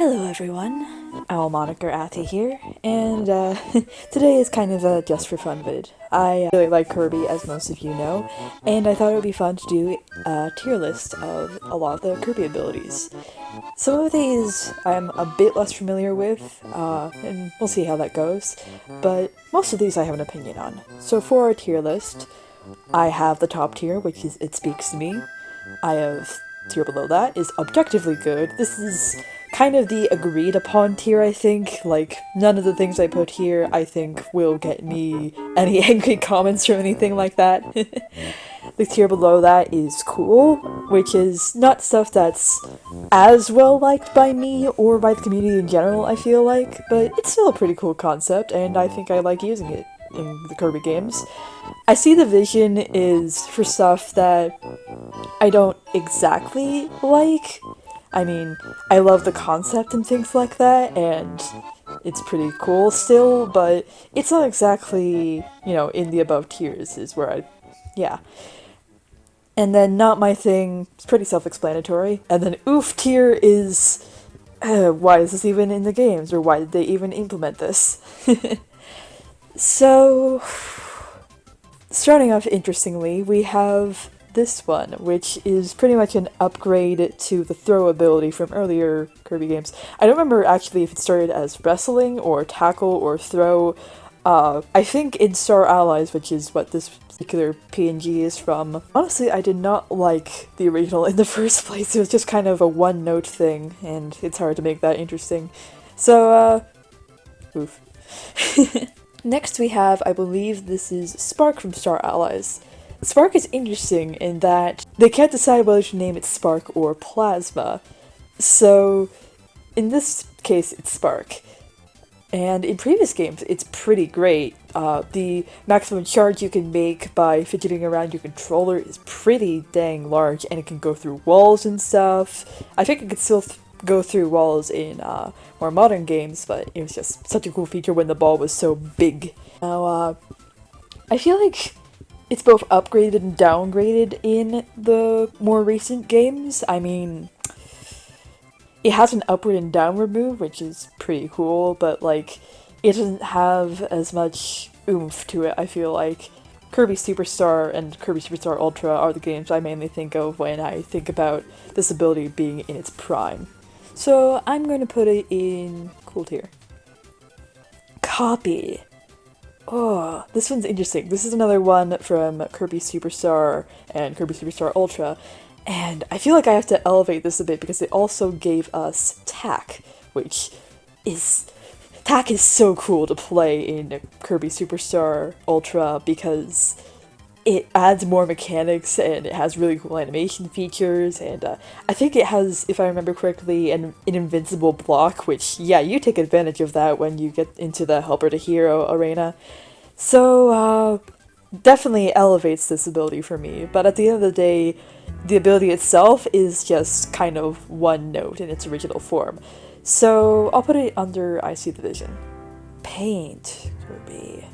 Hello everyone, Owl-Moniker Athy here, and today is kind of a just for fun vid. I really like Kirby, as most of you know, and I thought it would be fun to do a tier list of a lot of the Kirby abilities. Some of these I'm a bit less familiar with, and we'll see how that goes, but most of these I have an opinion on. So for our tier list, I have the top tier, which is It Speaks to Me. I have tier below that is Objectively Good. This is kind of the agreed upon tier, I think. Like, none of the things I put here, I think, will get me any angry comments or anything like that. The tier below that is Cool, which is not stuff that's as well liked by me or by the community in general, I feel like, but it's still a pretty cool concept, and I think I like using it in the Kirby games. I see the vision is for stuff that I don't exactly like. I mean, I love the concept and things like that, and it's pretty cool still, but it's not exactly, you know, in the above tiers is where yeah. And then Not My Thing, it's pretty self-explanatory. And then Oof tier is, why is this even in the games, or why did they even implement this? So, starting off interestingly, we have this one, which is pretty much an upgrade to the throw ability from earlier Kirby games. I don't remember actually if it started as wrestling, or tackle, or throw. I think in Star Allies, which is what this particular PNG is from. Honestly, I did not like the original in the first place. It was just kind of a one-note thing, and it's hard to make that interesting. So, oof. Next we have, I believe this is Spark from Star Allies. Spark is interesting in that they can't decide whether to name it Spark or Plasma. So, in this case, it's Spark. And in previous games, it's pretty great. The maximum charge you can make by fidgeting around your controller is pretty dang large, and it can go through walls and stuff. I think it could still go through walls in more modern games, but it was just such a cool feature when the ball was so big. Now, I feel like it's both upgraded and downgraded in the more recent games. I mean, it has an upward and downward move, which is pretty cool, but like, it doesn't have as much oomph to it, I feel like. Kirby Superstar and Kirby Superstar Ultra are the games I mainly think of when I think about this ability being in its prime. So I'm going to put it in Cool tier. Copy. Oh, this one's interesting. This is another one from Kirby Superstar and Kirby Superstar Ultra, and I feel like I have to elevate this a bit because it also gave us Tack, which is... Tack is so cool to play in Kirby Superstar Ultra because it adds more mechanics and it has really cool animation features, and I think it has, if I remember correctly, an invincible block, which, yeah, you take advantage of that when you get into the Helper to Hero arena. So, definitely elevates this ability for me, but at the end of the day, the ability itself is just kind of one note in its original form. So, I'll put it under I See the Vision. Paint, Kirby.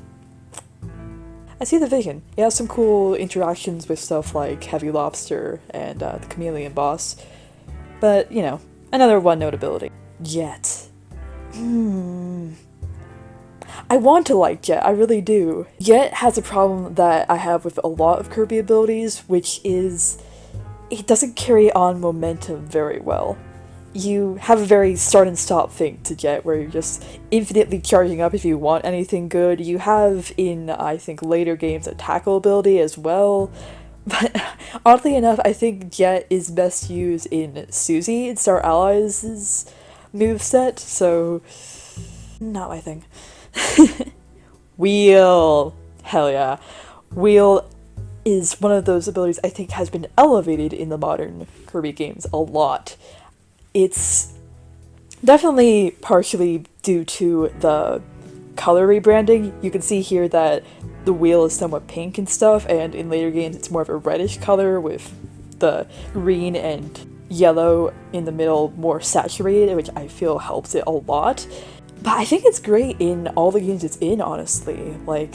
I see the vision. It has some cool interactions with stuff like Heavy Lobster and the Chameleon boss. But, you know, another one-note ability. Jet. I want to like Jet, I really do. Jet has a problem that I have with a lot of Kirby abilities, which is it doesn't carry on momentum very well. You have a very start and stop thing to Jet, where you're just infinitely charging up if you want anything good. You have, in, I think, later games, a tackle ability as well. But oddly enough, I think Jet is best used in Susie in Star Allies' moveset, so not my thing. Wheel! Hell yeah. Wheel is one of those abilities I think has been elevated in the modern Kirby games a lot. It's definitely partially due to the color rebranding. You can see here that the wheel is somewhat pink and stuff, and in later games it's more of a reddish color with the green and yellow in the middle more saturated, which I feel helps it a lot. But I think it's great in all the games it's in, honestly. Like,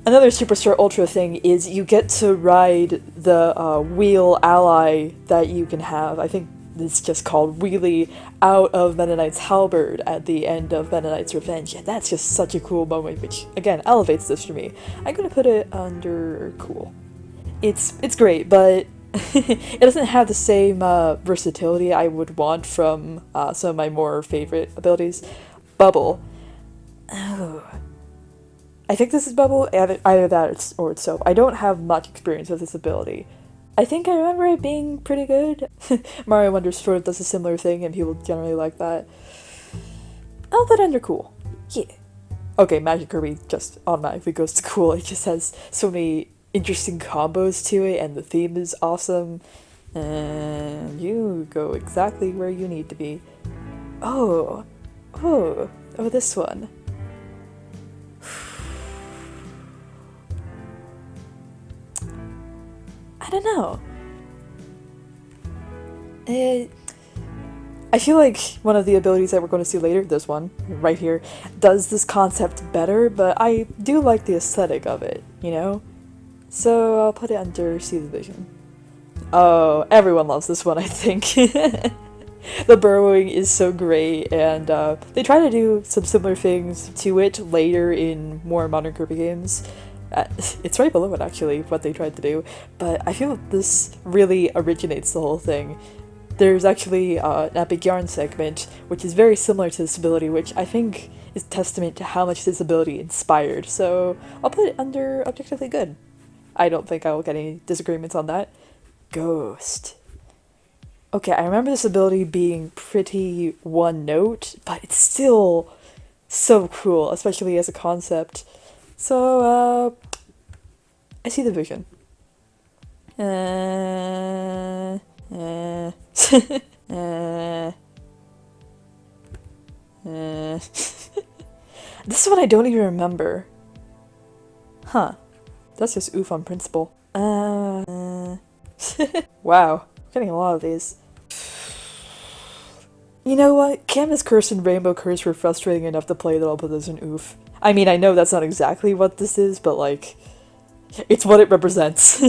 another Superstar Ultra thing is you get to ride the wheel ally that you can have. I think it's just called Wheelie out of Meta Knight's halberd at the end of Meta Knight's Revenge, and that's just such a cool moment, which, again, elevates this for me. I'm gonna put it under cool. It's great, but it doesn't have the same versatility I would want from some of my more favorite abilities. Bubble. Oh. I think this is Bubble, either that or it's Soap. I don't have much experience with this ability. I think I remember it being pretty good. Mario Wonder sort of does a similar thing, and people generally like that. I'll put it under cool. Yeah. Okay, Magic Kirby just automatically goes to cool. It just has so many interesting combos to it, and the theme is awesome. And you go exactly where you need to be. Oh, this one. I don't know. I feel like one of the abilities that we're going to see later, this one, right here, does this concept better, but I do like the aesthetic of it, you know? So I'll put it under See the Vision. Oh, everyone loves this one, I think. The burrowing is so great, and they try to do some similar things to it later in more modern Kirby games. It's right below it, actually, what they tried to do, but I feel this really originates the whole thing. There's actually an Epic Yarn segment, which is very similar to this ability, which I think is testament to how much this ability inspired, so I'll put it under objectively good. I don't think I will get any disagreements on that. Ghost. Okay, I remember this ability being pretty one note, but it's still so cool, especially as a concept. So, I See the Vision. This one I don't even remember. Huh. That's just oof on principle. Wow. Getting a lot of these. You know what? Canvas Curse and Rainbow Curse were frustrating enough to play that I'll put this in oof. I mean, I know that's not exactly what this is, but like, it's what it represents.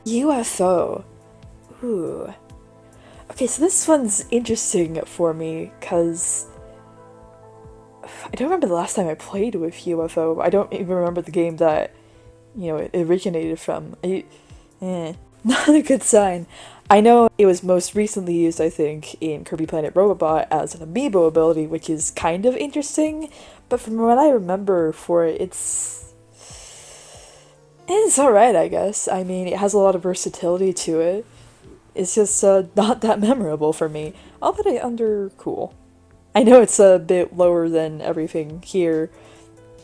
UFO. Ooh. Okay, so this one's interesting for me, because I don't remember the last time I played with UFO. I don't even remember the game that, you know, it originated from. Not a good sign. I know it was most recently used, I think, in Kirby Planet Robobot as an amiibo ability, which is kind of interesting, but from what I remember for it, it's alright, I guess. I mean, it has a lot of versatility to it. It's just not that memorable for me. I'll put it under cool. I know it's a bit lower than everything here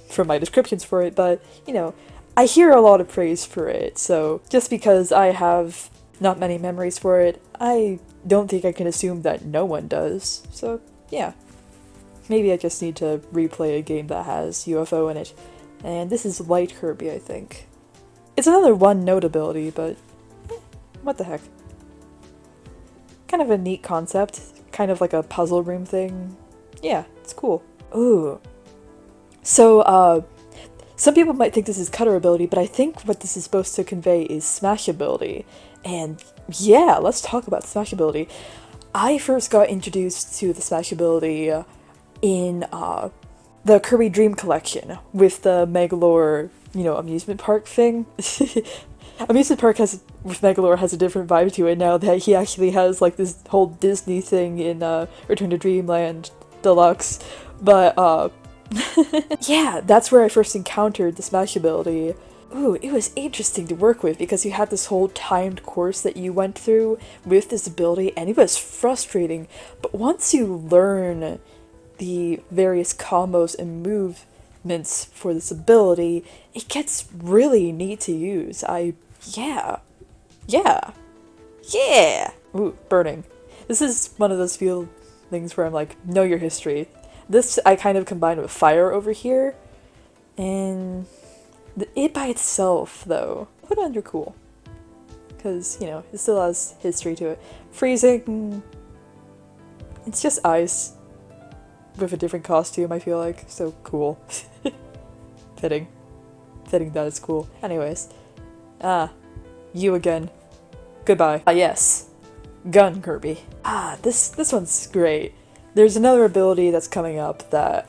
from my descriptions for it, but, you know, I hear a lot of praise for it, so just because I have not many memories for it, I don't think I can assume that no one does. So, yeah. Maybe I just need to replay a game that has UFO in it. And this is Light Kirby, I think. It's another one-note ability, but what the heck. Kind of a neat concept. Kind of like a puzzle room thing. Yeah, it's cool. Ooh. So, some people might think this is Cutter ability, but I think what this is supposed to convey is Smash ability. And yeah, let's talk about Smash ability. I first got introduced to the Smash ability in the Kirby Dream Collection with the Megalore, you know, amusement park thing. Amusement park with Megalore has a different vibe to it now that he actually has like this whole Disney thing in Return to Dreamland Deluxe. But yeah, that's where I first encountered the Smash ability. Ooh, it was interesting to work with because you had this whole timed course that you went through with this ability, and it was frustrating. But once you learn the various combos and movements for this ability, it gets really neat to use. Yeah. Ooh, burning. This is one of those things where I'm like, know your history. This I kind of combined with fire over here, and it by itself, though, I'll put it under cool. Because, you know, it still has history to it. Freezing, it's just ice with a different costume, I feel like, so cool. Fitting that it's cool. Anyways, you again. Goodbye. Yes. Gun Kirby. This one's great. There's another ability that's coming up that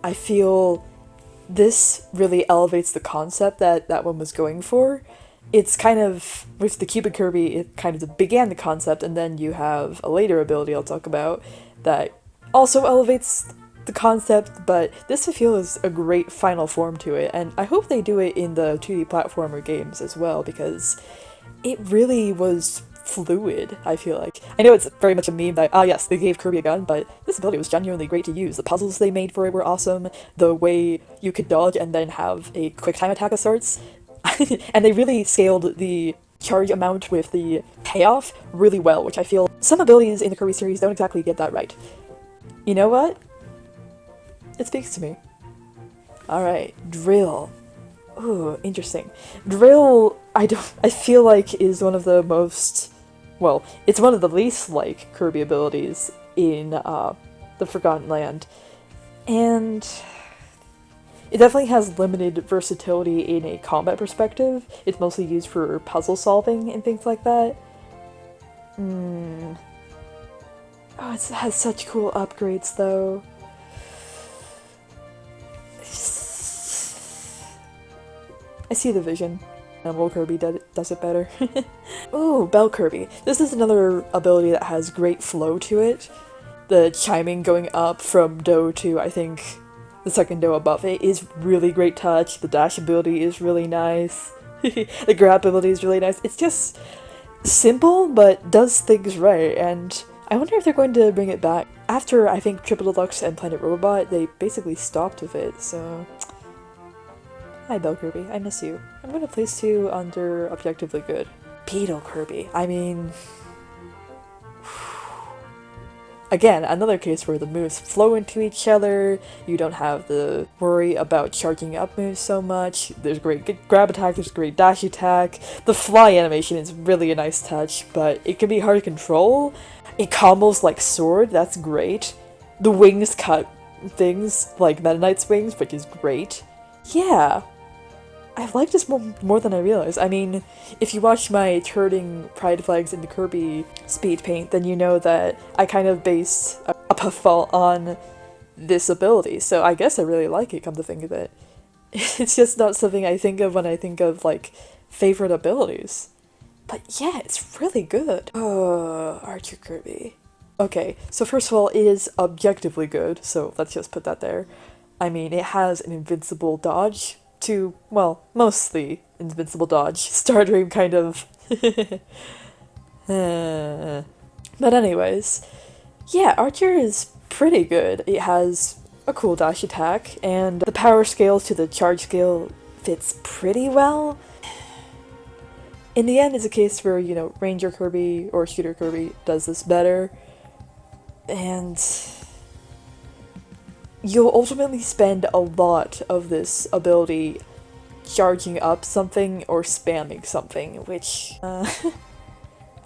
I feel this really elevates the concept that that one was going for. It's kind of, with the Cupid Kirby, it kind of began the concept, and then you have a later ability I'll talk about that also elevates the concept, but this I feel is a great final form to it, and I hope they do it in the 2D platformer games as well, because it really was fluid, I feel like. I know it's very much a meme that, yes, they gave Kirby a gun, but this ability was genuinely great to use. The puzzles they made for it were awesome, the way you could dodge and then have a quick time attack of sorts, and they really scaled the charge amount with the payoff really well, which I feel some abilities in the Kirby series don't exactly get that right. You know what? It speaks to me. Alright, Drill. Ooh, interesting. Drill, I feel like is one of the most, well, it's one of the least like Kirby abilities in the Forgotten Land. And it definitely has limited versatility in a combat perspective. It's mostly used for puzzle solving and things like that. Oh, it has such cool upgrades though. I see the vision. Will Kirby does it better. Ooh, Bell Kirby. This is another ability that has great flow to it. The chiming going up from Do to, I think, the second Do above it is really great touch. The dash ability is really nice. The grab ability is really nice. It's just simple, but does things right, and I wonder if they're going to bring it back. After, I think, Triple Deluxe and Planet Robot, they basically stopped with it, so... Hi, Bell Kirby. I miss you. I'm gonna place you under Objectively Good. Beetle Kirby. I mean... Again, another case where the moves flow into each other, you don't have the worry about charging up moves so much, there's great grab attack, there's great dash attack, the fly animation is really a nice touch, but it can be hard to control. It combos like Sword, that's great. The wings cut things like Meta Knight's wings, which is great. Yeah, I like this more than I realized. I mean, if you watch my turning pride flags into Kirby speed paint, then you know that I kind of based a puffball on this ability, so I guess I really like it, come to think of it. It's just not something I think of when I think of, like, favorite abilities. But yeah, it's really good. Oh, Archer Kirby. Okay, so first of all, it is objectively good, so let's just put that there. I mean, it has an invincible dodge to, well, mostly invincible dodge. Star Dream kind of... But anyways, yeah, Archer is pretty good. It has a cool dash attack, and the power scale to the charge scale fits pretty well. In the end, it's a case where, you know, Ranger Kirby or Shooter Kirby does this better, and you'll ultimately spend a lot of this ability charging up something or spamming something, which,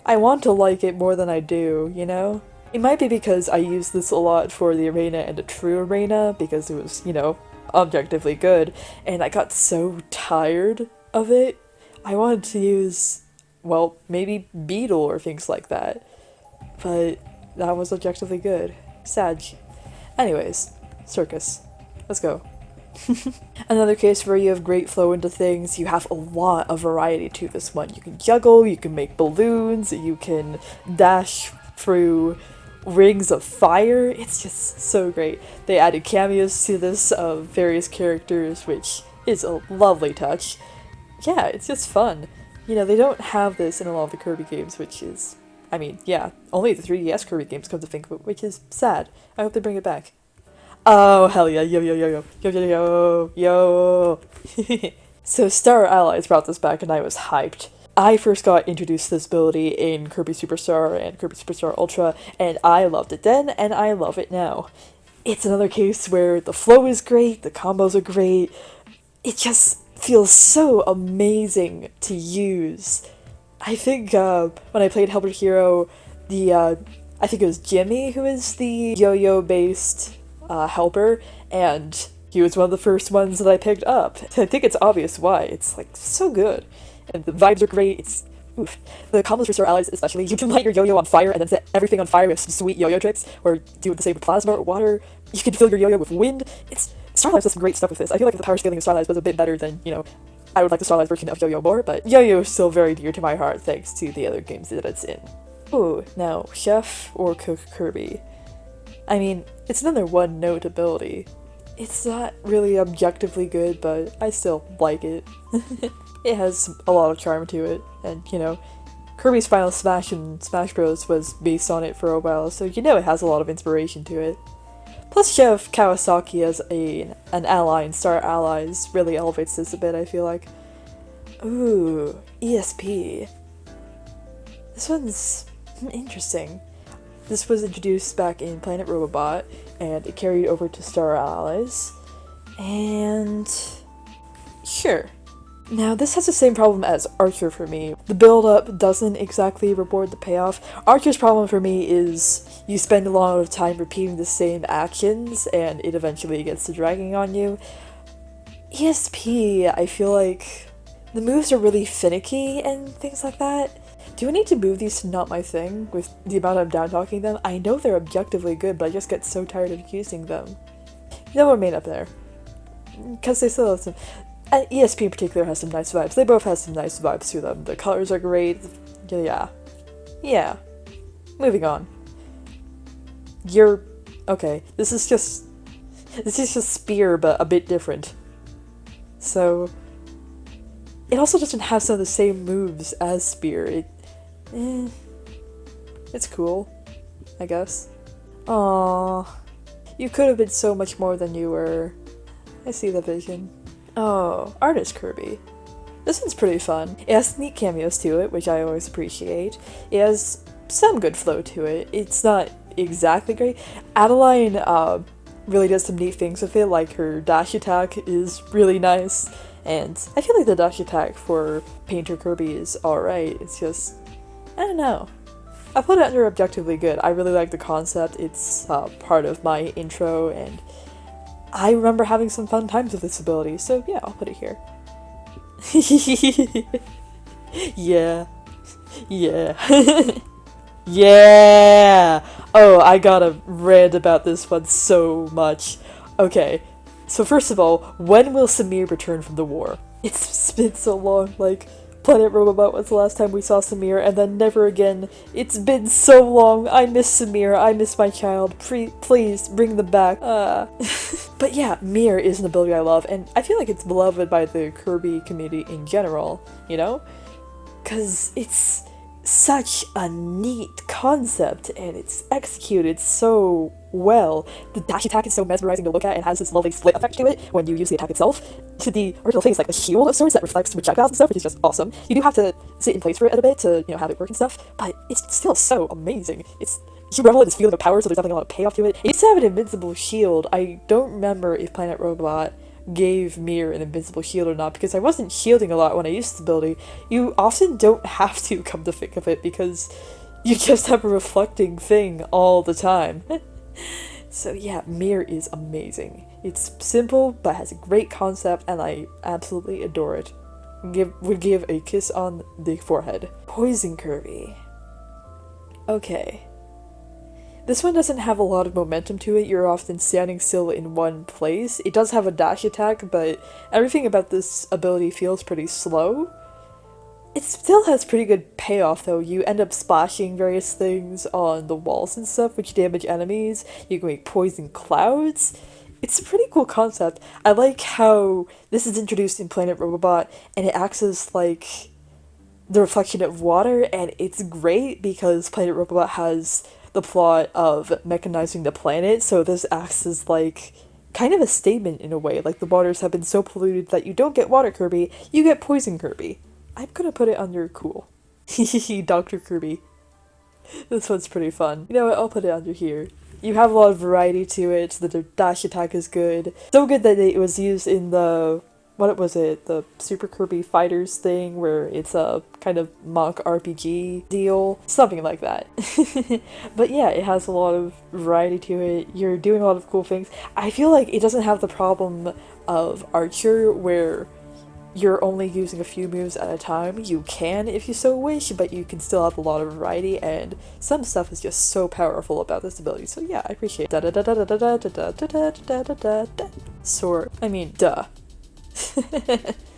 I want to like it more than I do, you know? It might be because I use this a lot for the arena and the true arena, because it was, you know, objectively good, and I got so tired of it. I wanted to use, well, maybe Beetle or things like that, but that was objectively good. Sag. Anyways, Circus. Let's go. Another case where you have great flow into things, you have a lot of variety to this one. You can juggle, you can make balloons, you can dash through rings of fire. It's just so great. They added cameos to this of various characters, which is a lovely touch. Yeah, it's just fun. You know, they don't have this in a lot of the Kirby games, which is, I mean, yeah, only the 3DS Kirby games come to think of it, which is sad. I hope they bring it back. Oh, hell yeah, yo yo yo yo, yo yo yo yo. So Star Allies brought this back and I was hyped. I first got introduced to this ability in Kirby Superstar and Kirby Superstar Ultra, and I loved it then, and I love it now. It's another case where the flow is great, the combos are great, it just feels so amazing to use. I think when I played Helper Hero, I think it was Jimmy who is the yo-yo based helper, and he was one of the first ones that I picked up. I think it's obvious why. It's like so good. And the vibes are great, it's Oof. The combos for Star Allies especially, you can light your yo-yo on fire and then set everything on fire with some sweet yo-yo tricks, or do the same with plasma or water. You can fill your yo-yo with wind. Star Allies does some great stuff with this. I feel like the power scaling of Star Allies was a bit better than, I would like the Star Allies version of yo-yo more, but yo-yo is still very dear to my heart thanks to the other games that it's in. Ooh, now, Chef or Cook Kirby. I mean, it's another one-note ability. It's not really objectively good, but I still like it. It has a lot of charm to it, and, Kirby's Final Smash in Smash Bros. Was based on it for a while, so it has a lot of inspiration to it. Plus Chef Kawasaki as an ally in Star Allies really elevates this a bit, I feel like. Ooh, ESP. This one's interesting. This was introduced back in Planet Robobot, and it carried over to Star Allies, and sure. Now, this has the same problem as Archer for me. The build-up doesn't exactly reward the payoff. Archer's problem for me is you spend a lot of time repeating the same actions, and it eventually gets to dragging on you. ESP, I feel like the moves are really finicky and things like that. Do I need to move these to not my thing with the amount I'm down-talking them? I know they're objectively good, but I just get so tired of using them. They'll remain up there. Because they still have some... ESP in particular has some nice vibes. They both have some nice vibes to them. The colors are great. Yeah. Moving on. Okay, this is just Spear, but a bit different. So... It also doesn't have some of the same moves as Spear. It's cool, I guess. Aww. You could have been so much more than you were. I see the vision. Oh, Artist Kirby. This one's pretty fun. It has neat cameos to it, which I always appreciate. It has some good flow to it. It's not exactly great. Adeline really does some neat things with it, like her dash attack is really nice. And I feel like the dash attack for Painter Kirby is alright. It's just, I don't know. I put it under objectively good. I really like the concept. It's part of my intro, and I remember having some fun times with this ability, so yeah, I'll put it here. Yeah. Yeah! Oh, I gotta rant about this one so much. Okay, so first of all, when will Samir return from the war? It's been so long, like, Planet Robobot was the last time we saw Samir, and then never again. It's been so long. I miss Samir. I miss my child. Please, bring them back. But yeah, Mir is an ability I love, and I feel like it's beloved by the Kirby community in general, Because it's such a neat concept, and it's executed so well. The dash attack is so mesmerizing to look at and has this lovely split effect to it when you use the attack itself. To the original things like the shield of sorts that reflects projectiles and stuff, which is just awesome. You do have to sit in place for it a bit to, have it work and stuff, but it's still so amazing. You revel in this feeling of power, so there's definitely a lot of payoff to it. It used to have an invincible shield. I don't remember if Planet Robot gave Mir an invincible shield or not, because I wasn't shielding a lot when I used this ability. You often don't have to, come to think of it, because you just have a reflecting thing all the time. So yeah, Mir is amazing. It's simple, but has a great concept, and I absolutely adore it. Would give a kiss on the forehead. Poison Kirby. Okay. This one doesn't have a lot of momentum to it. You're often standing still in one place. It does have a dash attack, but everything about this ability feels pretty slow. It still has pretty good payoff though. You end up splashing various things on the walls and stuff, which damage enemies. You can make poison clouds. It's a pretty cool concept. I like how this is introduced in Planet Robobot, and it acts as like the reflection of water, and it's great because Planet Robobot has the plot of mechanizing the planet, so this acts as like kind of a statement in a way. Like, the waters have been so polluted that you don't get water Kirby, you get poison Kirby. I'm gonna put it under cool. Dr. Kirby. This one's pretty fun. You know what, I'll put it under here. You have a lot of variety to it, the dash attack is good. So good that it was used in the, what was it, the Super Kirby Fighters thing, where it's a kind of mock RPG deal. Something like that. But yeah, it has a lot of variety to it. You're doing a lot of cool things. I feel like it doesn't have the problem of Archer, where you're only using a few moves at a time. You can if you so wish, but you can still have a lot of variety, and some stuff is just so powerful about this ability. So yeah, I appreciate it. Sword. I mean, duh.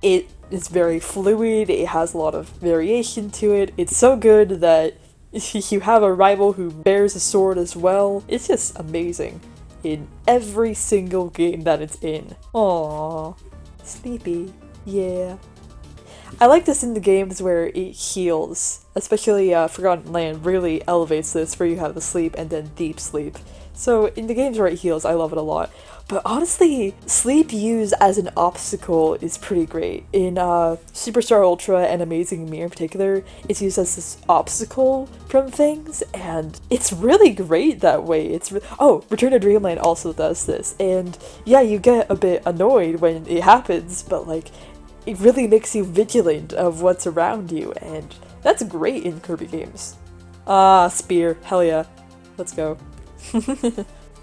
It is very fluid, it has a lot of variation to it. It's so good that you have a rival who bears a sword as well. It's just amazing in every single game that it's in. Aww. Sleepy. Yeah. I like this in the games where it heals, especially Forgotten Land really elevates this, where you have the sleep and then deep sleep. So in the games where it heals, I love it a lot. But honestly, sleep used as an obstacle is pretty great. In Superstar Ultra and Amazing Mii in particular, it's used as this obstacle from things, and it's really great that way. Oh, Return to Dreamland also does this, and yeah, you get a bit annoyed when it happens, but like, it really makes you vigilant of what's around you, and that's great in Kirby games. Ah, spear, hell yeah. Let's go.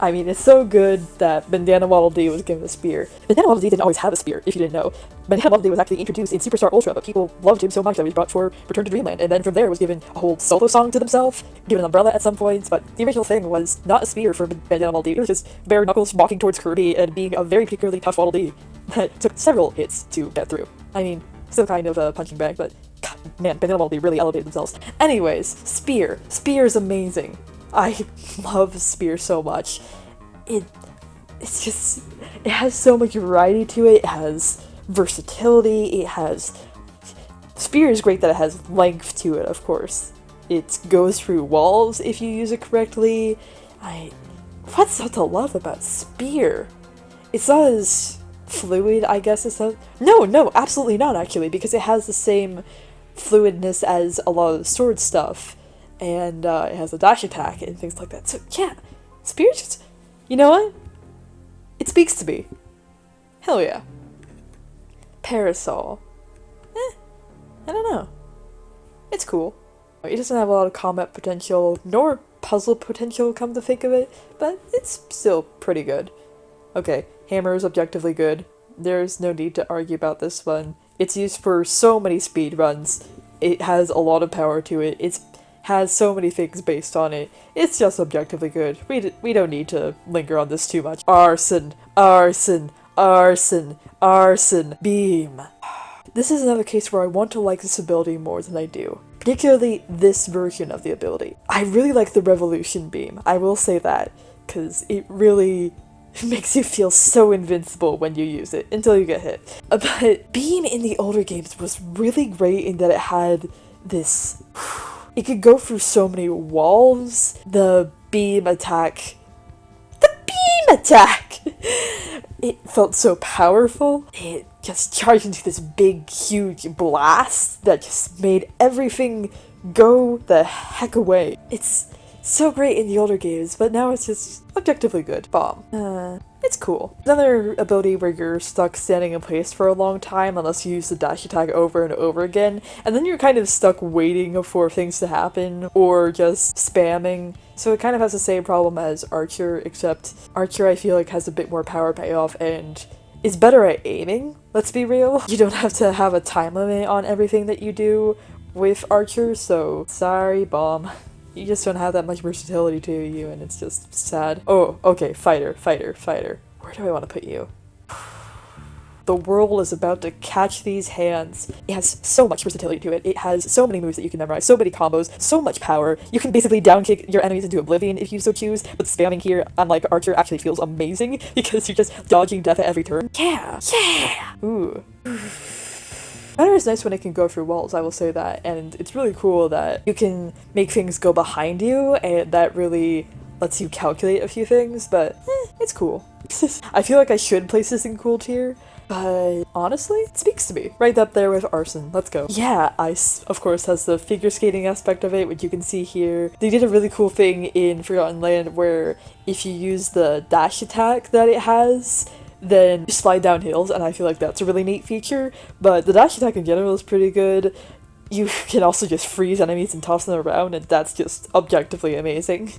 I mean, it's so good that Bandana Waddle Dee was given a spear. Bandana Waddle Dee didn't always have a spear, if you didn't know. Bandana Waddle Dee was actually introduced in Superstar Ultra, but people loved him so much that he was brought for Return to Dreamland, and then from there was given a whole solo song to himself, given an umbrella at some points, but the original thing was not a spear for Bandana Waddle Dee. It was just bare knuckles walking towards Kirby and being a very particularly tough Waddle Dee that took several hits to get through. I mean, still kind of a punching bag, but God, man, Bandana Waddle Dee really elevated themselves. Anyways, spear. Spear is amazing. I love spear so much. It has so much variety to it. It has versatility. Spear is great that it has length to it, of course. It goes through walls if you use it correctly. What's not to love about spear? It's not as fluid, I guess. No, absolutely not actually, because it has the same fluidness as a lot of the sword stuff, and it has a dash attack and things like that. So yeah, spear just, you know what? It speaks to me. Hell yeah. Parasol. I don't know. It's cool. It doesn't have a lot of combat potential, nor puzzle potential, come to think of it, but it's still pretty good. Okay, hammer is objectively good. There's no need to argue about this one. It's used for so many speed runs. It has a lot of power to it. It has so many things based on it. It's just objectively good. We don't need to linger on this too much. Arson, arson, arson, arson, beam. This is another case where I want to like this ability more than I do. Particularly this version of the ability. I really like the Revolution Beam. I will say that, because it really makes you feel so invincible when you use it, until you get hit. But Beam in the older games was really great in that it had this... It could go through so many walls. The beam attack... It felt so powerful. It just charged into this big, huge blast that just made everything go the heck away. It's so great in the older games, but now it's just objectively good. Bomb. It's cool. Another ability where you're stuck standing in place for a long time unless you use the dash attack over and over again, and then you're kind of stuck waiting for things to happen, or just spamming. So it kind of has the same problem as Archer, except Archer I feel like has a bit more power payoff and is better at aiming, let's be real. You don't have to have a time limit on everything that you do with Archer, so sorry, Bomb. You just don't have that much versatility to you, and it's just sad. Oh, okay, fighter. Where do I want to put you? The world is about to catch these hands. It has so much versatility to it. It has so many moves that you can memorize, so many combos, so much power. You can basically down kick your enemies into oblivion if you so choose, but spamming here, unlike Archer, actually feels amazing because you're just dodging death at every turn. Yeah! Ooh. Fighter is nice when it can go through walls, I will say that, and it's really cool that you can make things go behind you, and that really lets you calculate a few things, but it's cool. I feel like I should place this in cool tier, but honestly, it speaks to me. Right up there with Arson. Let's go. Yeah, Ice, of course, has the figure skating aspect of it, which you can see here. They did a really cool thing in Forgotten Land where if you use the dash attack that it has, then you slide down hills, and I feel like that's a really neat feature, but the dash attack in general is pretty good. You can also just freeze enemies and toss them around, and that's just objectively amazing.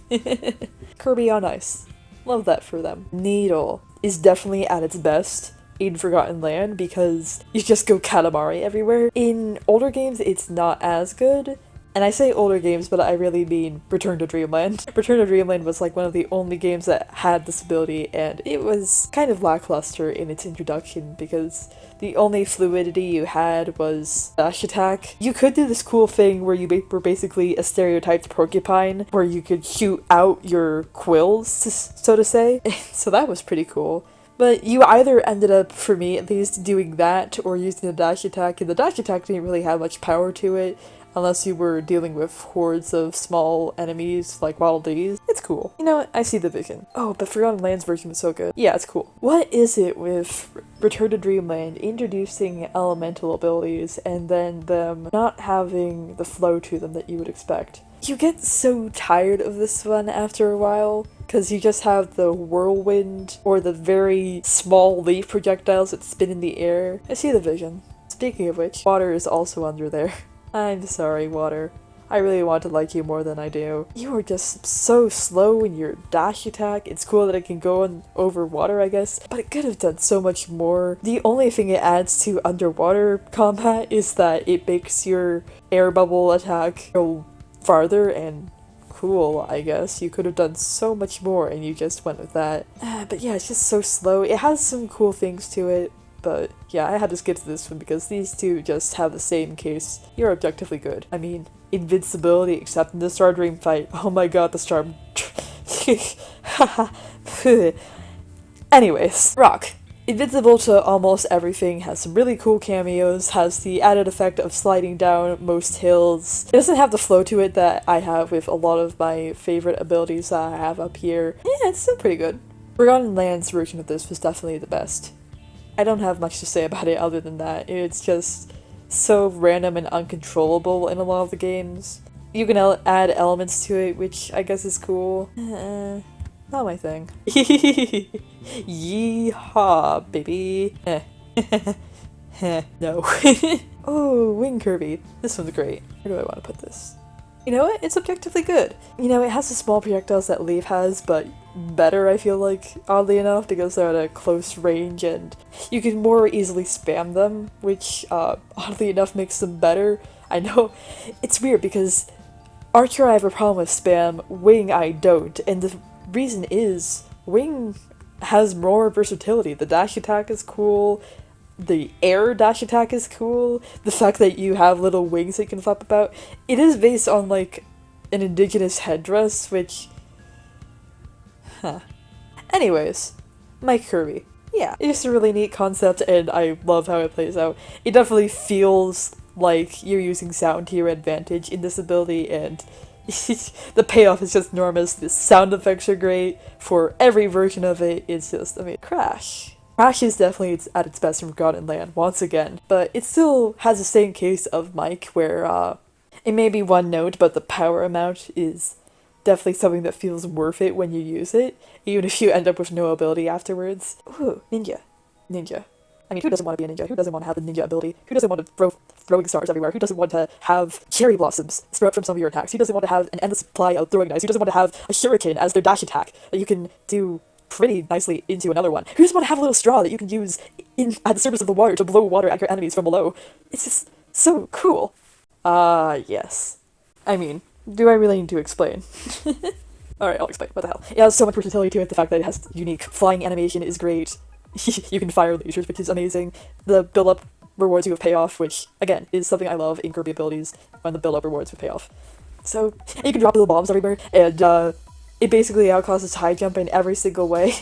Kirby on Ice. Love that for them. Needle is definitely at its best in Forgotten Land because you just go Katamari everywhere. In older games, it's not as good. And I say older games, but I really mean Return to Dreamland. Return to Dreamland was like one of the only games that had this ability, and it was kind of lackluster in its introduction because the only fluidity you had was dash attack. You could do this cool thing where you were basically a stereotyped porcupine, where you could shoot out your quills, so to say. So that was pretty cool. But you either ended up, for me at least, doing that or using the dash attack, and the dash attack didn't really have much power to it. Unless you were dealing with hordes of small enemies like Wild D's. It's cool. You know what? I see the vision. Oh, but Forgotten Land's version was so good. Yeah, it's cool. What is it with Return to Dreamland introducing elemental abilities and then them not having the flow to them that you would expect? You get so tired of this one after a while, because you just have the whirlwind or the very small leaf projectiles that spin in the air. I see the vision. Speaking of which, water is also under there. I'm sorry, Water. I really want to like you more than I do. You are just so slow in your dash attack. It's cool that it can go on over water, I guess, but it could have done so much more. The only thing it adds to underwater combat is that it makes your air bubble attack go farther, and cool, I guess. You could have done so much more and you just went with that. But yeah, it's just so slow. It has some cool things to it. But yeah, I had to skip to this one because these two just have the same case. You're objectively good. I mean, invincibility except in the Star Dream fight. Oh my god, the Star... Anyways, Rock. Invincible to almost everything, has some really cool cameos, has the added effect of sliding down most hills. It doesn't have the flow to it that I have with a lot of my favorite abilities that I have up here. Yeah, it's still pretty good. Forgotten Land's version of this was definitely the best. I don't have much to say about it other than that. It's just so random and uncontrollable in a lot of the games. You can add elements to it, which I guess is cool. Not my thing. Yeehaw, baby. No. Oh, Wing Kirby. This one's great. Where do I want to put this? You know what? It's objectively good. You know, it has the small projectiles that Leaf has, but better, I feel like, oddly enough, because they're at a close range and you can more easily spam them, which, oddly enough, makes them better. I know, it's weird because Archer I have a problem with spam, Wing I don't, and the reason is, Wing has more versatility. The dash attack is cool, the air dash attack is cool, the fact that you have little wings that you can flap about. It is based on, like, an indigenous headdress, which... Huh. Anyways, Mike Kirby. Yeah, it's just a really neat concept and I love how it plays out. It definitely feels like you're using sound to your advantage in this ability, and the payoff is just enormous. The sound effects are great for every version of it. It's just, I mean, Crash. Crash is definitely at its best in Forgotten Land, once again, but it still has the same case of Mike where it may be one note, but the power amount is definitely something that feels worth it when you use it, even if you end up with no ability afterwards. Ooh, ninja. Ninja. I mean, who doesn't want to be a ninja? Who doesn't want to have the ninja ability? Who doesn't want to throw throwing stars everywhere? Who doesn't want to have cherry blossoms sprout from some of your attacks? Who doesn't want to have an endless supply of throwing knives? Who doesn't want to have a shuriken as their dash attack that you can do pretty nicely into another one? Who doesn't want to have a little straw that you can use at the surface of the water to blow water at your enemies from below? It's just so cool. Yes. I mean, do I really need to explain? Alright, I'll explain. What the hell? It has so much versatility to it. The fact that it has unique flying animation is great. You can fire lasers, which is amazing. The build-up rewards you with payoff, which, again, is something I love in Kirby abilities, when the build-up rewards with payoff. So, and you can drop little bombs everywhere, and it basically outclasses high jump in every single way.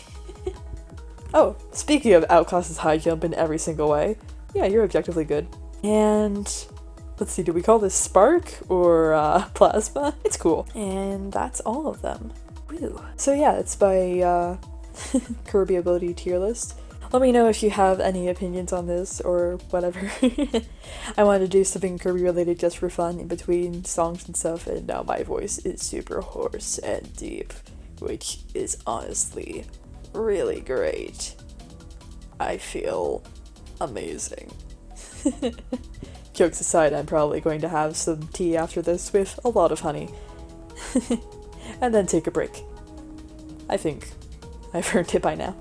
Oh, speaking of outclasses high jump in every single way, yeah, you're objectively good. And... let's see, do we call this Spark or Plasma? It's cool. And that's all of them. Woo. So yeah, it's my Kirby ability tier list. Let me know if you have any opinions on this or whatever. I wanted to do something Kirby related just for fun in between songs and stuff, and now my voice is super hoarse and deep, which is honestly really great. I feel amazing. Jokes aside, I'm probably going to have some tea after this with a lot of honey. And then take a break. I think I've earned it by now.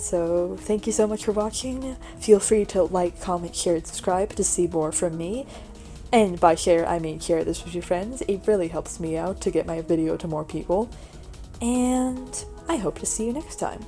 So thank you so much for watching. Feel free to like, comment, share, and subscribe to see more from me. And by share, I mean share this with your friends. It really helps me out to get my video to more people. And I hope to see you next time.